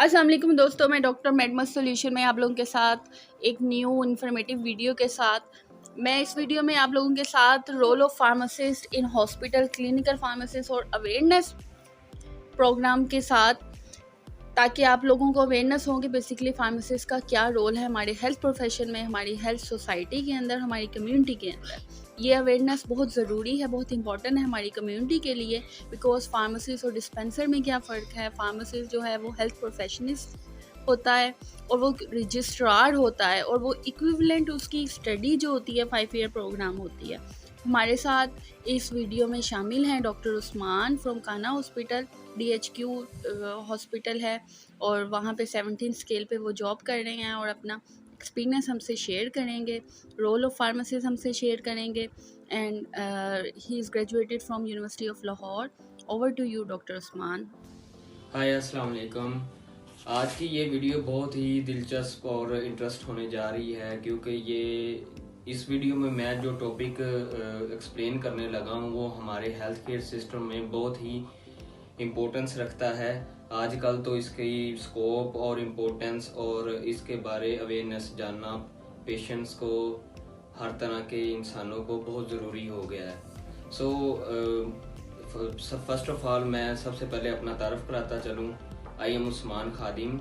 अस्सलाम वालेकुम दोस्तों, मैं डॉक्टर मेडमस सॉल्यूशन में आप लोगों के साथ एक न्यू इन्फॉर्मेटिव वीडियो के साथ मैं इस वीडियो में आप लोगों के साथ role of pharmacist in hospital, clinical pharmacist और अवेयरनेस प्रोग्राम के साथ, ताकि आप लोगों को अवेयरनेस हो कि बेसिकली फार्मासिस्ट का क्या रोल है हमारे हेल्थ प्रोफेशन में, हमारी हेल्थ सोसाइटी के अंदर, हमारी कम्युनिटी के अंदर। ये अवेयरनेस बहुत ज़रूरी है, बहुत इंपॉर्टेंट है हमारी कम्युनिटी के लिए, बिकॉज फार्मासिस्ट और डिस्पेंसर में क्या फ़र्क है। फार्मासिस्ट जो है वो हेल्थ प्रोफेशनिस्ट होता है और वो रजिस्ट्रार होता है और वो इक्विवेलेंट उसकी स्टडी जो होती है 5 ईयर प्रोग्राम होती है। हमारे साथ इस वीडियो में शामिल हैं डॉक्टर उस्मान फ्रॉम काना हॉस्पिटल, DHQ हॉस्पिटल है और वहाँ पे 17 स्केल पे वो जॉब कर रहे हैं और अपना एक्सपीरियंस हमसे शेयर करेंगे, रोल ऑफ फार्मासिस्ट हमसे शेयर करेंगे। And he is graduated from university of Lahore. Over to you doctor Usman. Hi अस्सलाम वालेकुम। आज की ये वीडियो बहुत ही दिलचस्प और इंटरेस्ट होने जा रही है, क्योंकि इस वीडियो में मैं जो टॉपिक एक्सप्लेन करने लगा हूँ वो हमारे हेल्थ केयर सिस्टम में बहुत ही इम्पोर्टेंस रखता है। आजकल तो इसकी स्कोप और इम्पोर्टेंस और इसके बारे अवेयरनेस जानना पेशेंट्स को, हर तरह के इंसानों को बहुत ज़रूरी हो गया है। फर्स्ट ऑफ ऑल मैं सबसे पहले अपना तारफ़ कराता चलूँ। I am Usman Khadim.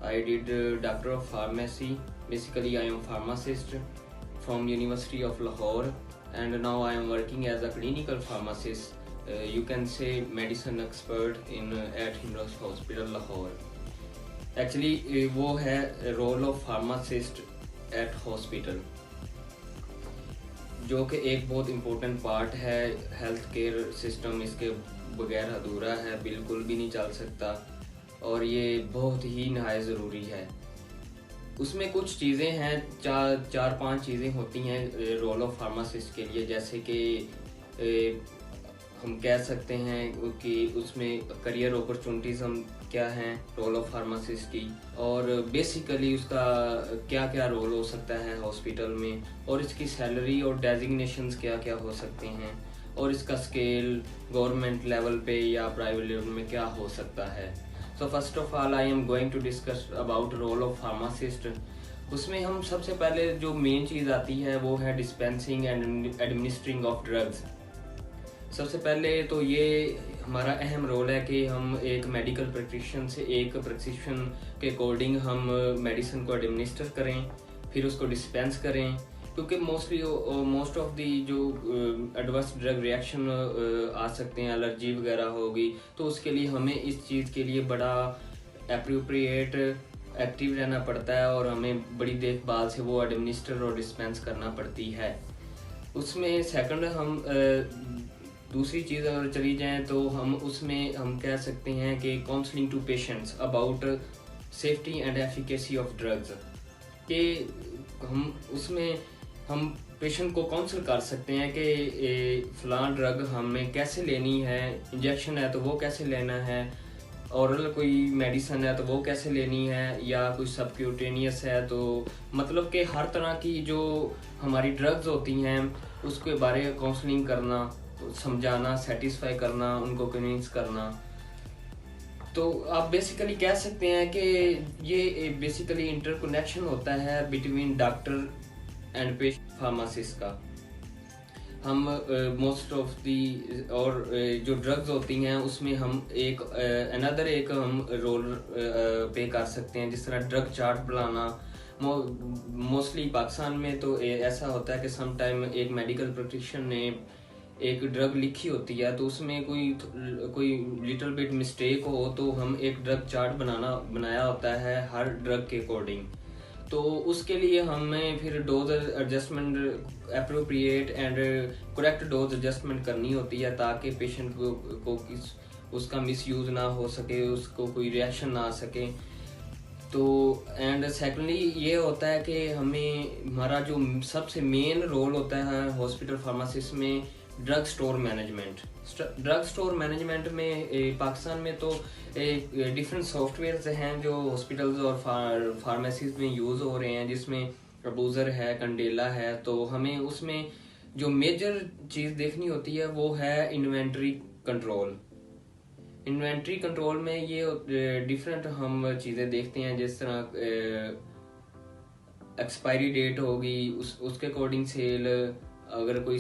I did doctor of pharmacy. Basically I am pharmacist from University of Lahore, and now I am working as a clinical pharmacist. You can say medicine expert in at Hindus Hospital Lahore. Actually वो है role of pharmacist at hospital, जो कि एक बहुत important part है health care system. इसके बगैर अधूरा है, बिल्कुल भी नहीं चल सकता और ये बहुत ही नहायत ज़रूरी है। उसमें कुछ चीज़ें हैं, चार पांच चीज़ें होती हैं रोल ऑफ फार्मासिस्ट के लिए, जैसे कि हम कह सकते हैं कि उसमें करियर अपॉर्चुनिटीज़ हम क्या हैं रोल ऑफ फार्मासिस्ट की, और बेसिकली उसका क्या क्या रोल हो सकता है हॉस्पिटल में, और इसकी सैलरी और डेजिग्नेशंस क्या क्या हो सकते हैं, और इसका स्केल गवर्नमेंट लेवल पे या प्राइवेट लेवल में क्या हो सकता है। So first of all I am going to discuss about role of pharmacist। उसमें हम सबसे पहले जो मेन चीज़ आती है वो है dispensing and administering of drugs. सबसे पहले तो ये हमारा अहम रोल है कि हम एक मेडिकल प्रैक्टिशनर से एक प्रिस्क्रिप्शन के अकॉर्डिंग हम मेडिसिन को एडमिनिस्टर करें, फिर उसको डिस्पेंस करें, क्योंकि मोस्ट ऑफ दी जो एडवर्स ड्रग रिएक्शन आ सकते हैं, एलर्जी वगैरह होगी, तो उसके लिए हमें इस चीज़ के लिए बड़ा एप्रोप्रिएट एक्टिव रहना पड़ता है और हमें बड़ी देखभाल से वो एडमिनिस्टर और डिस्पेंस करना पड़ती है। उसमें सेकंड हम दूसरी चीज़ अगर चली जाएँ तो हम कह सकते हैं कि counselling to patients about safety and efficacy of drugs, कि हम पेशेंट को काउंसल कर सकते हैं कि फ़लाँ ड्रग हमें कैसे लेनी है, इंजेक्शन है तो वो कैसे लेना है, औरल कोई मेडिसन है तो वो कैसे लेनी है, या कोई सबक्यूटेनियस है, तो मतलब कि हर तरह की जो हमारी ड्रग्स होती हैं उसके बारे में काउंसलिंग करना, समझाना, सेटिस्फाई करना, उनको कन्विंस करना। तो आप बेसिकली कह सकते हैं कि ये बेसिकली इंटरकनेक्शन होता है between doctor and patient pharmacist का। हम मोस्ट ऑफ दी और जो ड्रग्स होती हैं उसमें हम एक हम रोल पे कर सकते हैं, जिस तरह ड्रग चार्ट बनाना। मोस्टली पाकिस्तान में तो ऐसा होता है कि सम टाइम एक मेडिकल प्रैक्टिशनर ने एक ड्रग लिखी होती है, तो उसमें कोई लिटिल बिट मिस्टेक हो तो हम एक ड्रग चार्ट बनाया होता है हर ड्रग के अकॉर्डिंग। तो उसके लिए हमें फिर dose adjustment appropriate and correct dose adjustment करनी होती है, ताकि पेशेंट को उसका मिसयूज़ ना हो सके, उसको कोई रिएक्शन ना आ सके। तो एंड सेकेंडली ये होता है कि हमारा जो सबसे मेन रोल होता है हॉस्पिटल फार्मासिस्ट में ड्रग स्टोर मैनेजमेंट में पाकिस्तान में तो डिफरेंट सॉफ्टवेयर्स हैं जो हॉस्पिटल्स और फार्मेसीज में यूज़ हो रहे हैं, जिसमें अबूज़र है, कंडेला है। तो हमें उसमें जो मेजर चीज़ देखनी होती है वो है इन्वेंट्री कंट्रोल। इन्वेंट्री कंट्रोल में ये डिफरेंट हम चीज़ें देखते हैं, जिस तरह एक्सपायरी डेट होगी उसके अकॉर्डिंग सेल, अगर कोई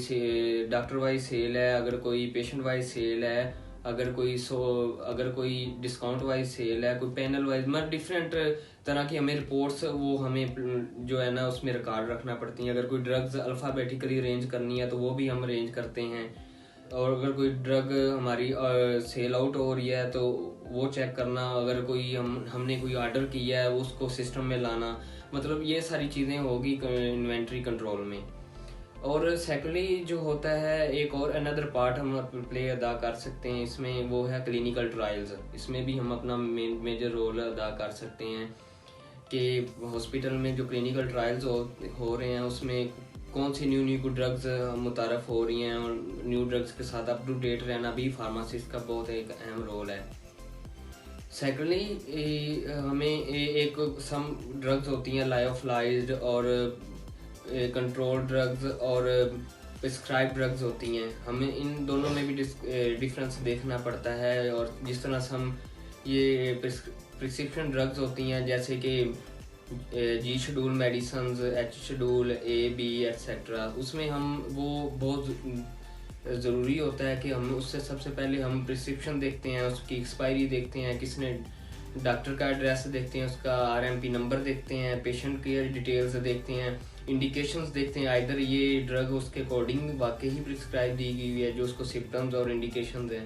डॉक्टर वाइज सेल है, अगर कोई पेशेंट वाइज सेल है, अगर कोई डिस्काउंट वाइज सेल है, कोई पैनल वाइज, मतलब डिफरेंट तरह की हमें रिपोर्ट्स वो हमें जो है ना उसमें रिकॉर्ड रखना पड़ती हैं। अगर कोई ड्रग्स अल्फ़ाबेटिकली अरेंज करनी है तो वो भी हम अरेंज करते हैं, और अगर कोई ड्रग हमारी सेल आउट हो रही है तो वो चेक करना, अगर कोई हमने कोई ऑर्डर किया है उसको सिस्टम में लाना, मतलब ये सारी चीज़ें होगी इन्वेंट्री कंट्रोल में। और सेकेंडली जो होता है एक और अनदर पार्ट हम प्ले अदा कर सकते हैं इसमें, वो है क्लिनिकल ट्रायल्स। इसमें भी हम अपना मेजर रोल अदा कर सकते हैं कि हॉस्पिटल में जो क्लिनिकल ट्रायल्स हो रहे हैं उसमें कौन सी न्यू ड्रग्स मुतारफ़ हो रही हैं, और न्यू ड्रग्स के साथ अप टू डेट रहना भी फार्मासिस्ट का बहुत एक अहम रोल है। सेकेंडली हमें एक सम ड्रग्स होती हैं लायोफिलाइज्ड और कंट्रोल ड्रग्स और प्रिस्क्राइब ड्रग्स होती हैं, हमें इन दोनों में भी डिफरेंस देखना पड़ता है। और जिस तरह से हम ये प्रिस्क्रिप्शन ड्रग्स होती हैं जैसे कि G schedule medicines, H schedule, A B etcetera, उसमें हम वो बहुत ज़रूरी होता है कि हम उससे सबसे पहले हम प्रिस्क्रिप्शन देखते हैं, उसकी एक्सपायरी देखते हैं, किसने डॉक्टर का एड्रेस देखते हैं, उसका आरएमपी नंबर देखते हैं, पेशेंट केयर डिटेल्स देखते हैं, इंडिकेशंस देखते हैं, आइदर ये ड्रग उसके अकॉर्डिंग वाकई ही प्रिस्क्राइब दी गई हुई है जो उसको सिम्टम्स और इंडिकेशंस हैं।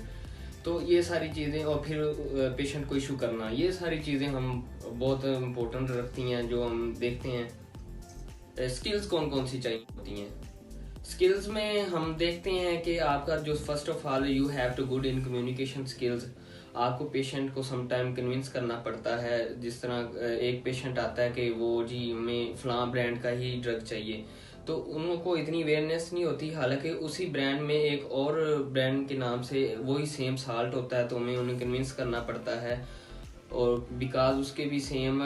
तो ये सारी चीज़ें, और फिर पेशेंट को इशू करना, ये सारी चीज़ें हम बहुत इम्पोर्टेंट रखती हैं जो हम देखते हैं। स्किल्स कौन कौन सी चाहिए होती हैं? स्किल्स में हम देखते हैं कि आपका जो first of all you have to good in communication skills. आपको पेशेंट को सम टाइम कन्विंस करना पड़ता है। जिस तरह एक पेशेंट आता है कि वो जी हमें फ़लाँ ब्रांड का ही ड्रग चाहिए, तो उनको इतनी अवेयरनेस नहीं होती, हालांकि उसी ब्रांड में एक और ब्रांड के नाम से वही सेम साल्ट होता है, तो हमें उन्हें कन्विंस करना पड़ता है। और बिकॉज उसके भी सेम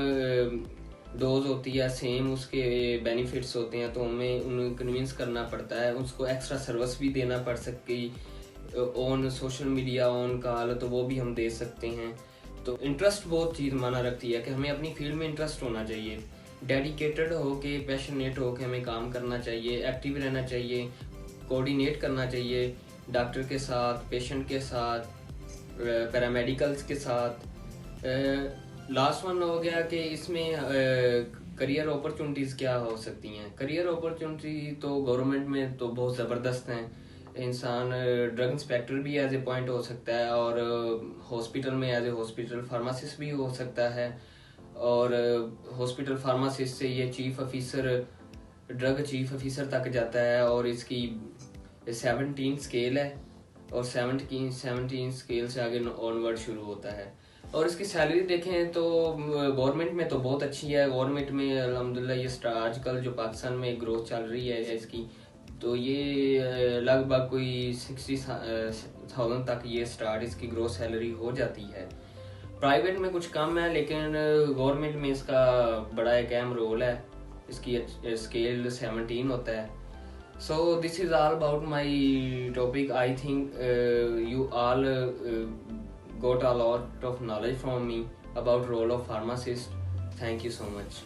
डोज होती है, सेम उसके बेनिफिट्स होते हैं, तो हमें उन्हें कन्विंस करना पड़ता है। उसको एक्स्ट्रा सर्विस भी देना पड़ सकती, on social media, on call, तो वो भी हम दे सकते हैं। तो इंटरेस्ट बहुत चीज़ माना रखती है कि हमें अपनी फील्ड में इंटरेस्ट होना चाहिए, डेडिकेटेड हो के, पैशनेट हो के हमें काम करना चाहिए, एक्टिव रहना चाहिए, कोऑर्डिनेट करना चाहिए डॉक्टर के साथ, पेशेंट के साथ, पैरामेडिकल्स के साथ। लास्ट वन हो गया कि इसमें करियर अपॉर्चुनिटीज़ क्या हो सकती हैं। करियर अपॉर्चुनिटी तो गवर्नमेंट में तो बहुत ज़बरदस्त हैं। इंसान ड्रग इंस्पेक्टर भी एज ए पॉइंट हो सकता है, और हॉस्पिटल में एज ए हॉस्पिटल फार्मासिस्ट भी हो सकता है, और हॉस्पिटल फार्मासिस्ट से ये chief officer, drug chief officer तक जाता है, और इसकी 17 स्केल है, और 17 स्केल से आगे ऑनवर्ड शुरू होता है। और इसकी सैलरी देखें तो गवर्नमेंट में तो बहुत अच्छी है। गवर्नमेंट में अल्हम्दुलिल्लाह ये आजकल जो पाकिस्तान में ग्रोथ चल रही है इसकी, तो ये लगभग कोई 60,000 तक ये स्टार्ट इसकी ग्रोथ सैलरी हो जाती है। प्राइवेट में कुछ कम है, लेकिन गवर्नमेंट में इसका बड़ा एक अहम रोल है। इसकी स्केल 17 होता है। So this is all about my topic. I think you all got a lot of knowledge from me about role of pharmacist. Thank you so much.